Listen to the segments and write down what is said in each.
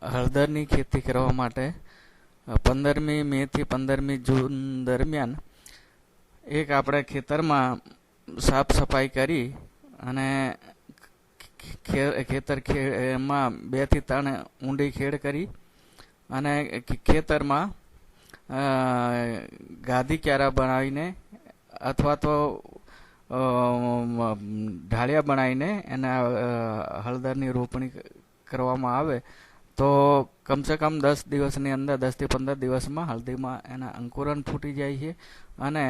હળદરની ખેતી કરવા માટે 15મી મે થી 15મી જૂન દરમિયાન એક આપણે ખેતરમાં સાફ સફાઈ કરી અને ખેતરમાં 2 થી 3 ઊંડી ખેડ કરી અને ખેતરમાં ગાદી ક્યારા બનાવીને અથવા તો ઢાળિયા બનાવીને એના હળદરની રોપણી કરવામાં આવે તો કમસે કમ 10 દિવસની અંદર 10 થી 15 દિવસમાં હળદીમાં એના અંકુરણ ફૂટી જાય છે અને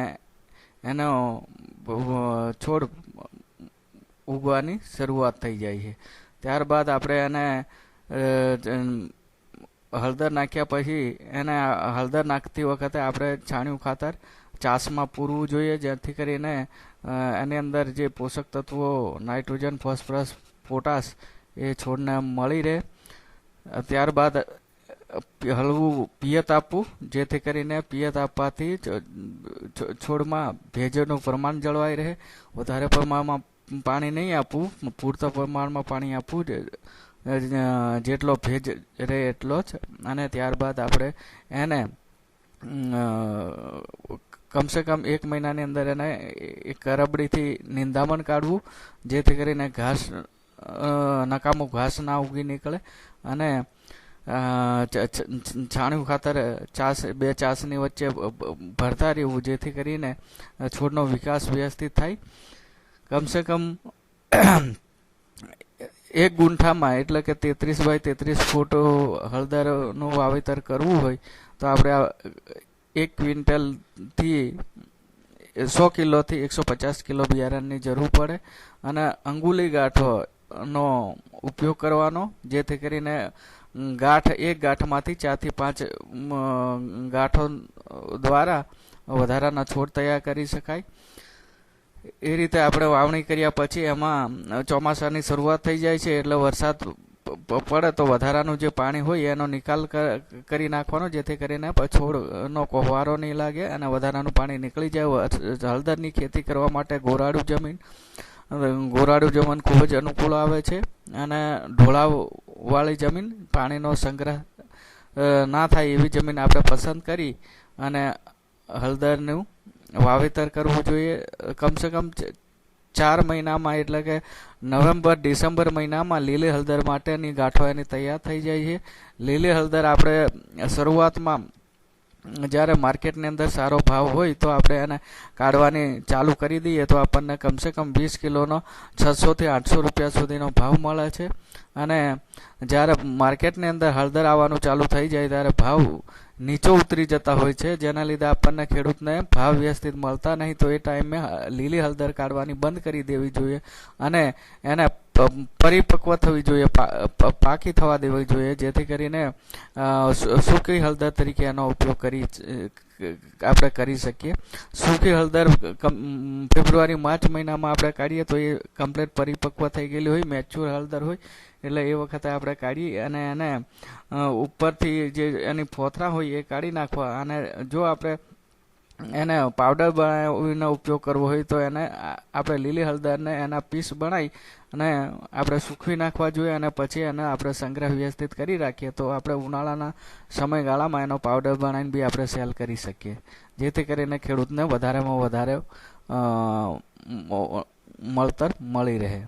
એનો છોડ ઉગવાની શરૂઆત થઈ જાય છે. ત્યારબાદ આપણે એને હળદર નાખ્યા પછી એને હળદર નાખતી વખતે આપણે છાણિયું ખાતર ચાસમાં પૂરવું જોઈએ, જેથી કરીને એની અંદર જે પોષક તત્વો નાઇટ્રોજન, ફોસ્ફરસ, પોટાશ એ છોડને મળી રહે. ત્યારબાદ હળવું પિયત આપવું, જેથી કરીને પિયત આપવાથી છોડમાં ભેજનું પ્રમાણ જળવાઈ રહે. વધારે પ્રમાણમાં પાણી નહીં આપવું, પૂરતા પ્રમાણમાં પાણી આપવું, જેટલો ભેજ રહે એટલો જ. અને ત્યારબાદ આપણે એને કમસે કમ 1 મહિનાની અંદર એને એક રબડીથી નિંદામણ કાઢવું, જેથી કરીને ઘાસ નકામું ઘાસ ના ઉગી નીકળે. અને છાણિયું ખાતર 2 ચાસની વચ્ચે ભરતા રહેવું, જેથી કરીને છોડનો વિકાસ વ્યવસ્થિત થાય. કમસે કમ 1 ગુંઠામાં એટલે કે 33 બાય 33 ફૂટ હળદરનું વાવેતર કરવું હોય તો આપણે 1 ક્વિન્ટલથી 100 કિલોથી 150 કિલો બિયારણની જરૂર પડે. અને અંગુલી ગાંઠોનો ઉપયોગ કરવાનો, જેથી કરીને એક ગાંઠમાંથી 4 થી 5 ગાંઠો દ્વારા વધારાના છોડ તૈયાર કરી શકાય. એ રીતે આપણે વાવણી કર્યા પછી એમાં ચોમાસાની શરૂઆત થઈ જાય છે, એટલે વરસાદ પડે તો વધારાનું જે પાણી હોય એનો નિકાલ કરી નાખવાનો, જેથી કરીને છોડનો કોહવારો નહીં લાગે અને વધારાનું પાણી નીકળી જાય. હળદરની ખેતી કરવા માટે ગોરાડું જમીન ખૂબ જ અનુકૂળ આવે છે અને ઢોળાવવાળી જમીન, પાણીનો સંગ્રહ ના થાય એવી જમીન આપણે પસંદ કરી અને હળદરનું વાવેતર કરવું જોઈએ. કમસે કમ 4 મહિનામાં એટલે કે નવેમ્બર-ડિસેમ્બર મહિનામાં લીલી હળદર માટેની ગાંઠો એની તૈયાર થઈ જાય છે. લીલી હળદર આપણે શરૂઆતમાં જ્યારે માર્કેટની અંદર સારો ભાવ હોય તો આપણે એને કાઢવાની ચાલુ કરી દઈએ તો આપણને કમસે કમ 20 કિલોનો 600 થી 800 રૂપિયા સુધીનો ભાવ મળે છે. અને જ્યારે માર્કેટની અંદર હળદર આવવાનું ચાલુ થઈ જાય ત્યારે ભાવ નીચો ઉતરી જતા હોય છે, જેના લીધે આપણને ખેડૂતને ભાવ વ્યવસ્થિત મળતા નહીં. તો એ ટાઈમે લીલી હળદર કાઢવાની બંધ કરી દેવી જોઈએ અને એને પરિપક્વ થવી જોઈએ, પાકી થવા દેવી જોઈએ, જેથી કરીને સૂકી હળદર તરીકે એનો ઉપયોગ આપણે કરી શકીએ. સૂકી હળદર ફેબ્રુઆરી-માર્ચ મહિનામાં આપણે કાઢીએ તો એ કમ્પ્લીટ પરિપક્વ થઈ ગયેલી હોય, મેચ્યોર હળદર હોય, એટલે એ વખતે આપણે કાઢી અને એને ઉપરથી જે એની ફોથરા હોય એ કાઢી નાખવા. અને જો આપણે એને પાવડર બનાવીને ઉપયોગ કરવો હોય તો એને આપણે લીલી હળદરને એના પીસ બનાવી અને આપણે સૂકવી નાખવા જોઈએ અને પછી એને આપણે સંગ્રહ વ્યવસ્થિત કરી રાખીએ તો આપણે ઉનાળાના સમયગાળામાં એનો પાવડર બનાવીને બી આપણે સેલ કરી શકીએ, જેથી કરીને ખેડૂતને વધારેમાં વધારે મળતર મળી રહે.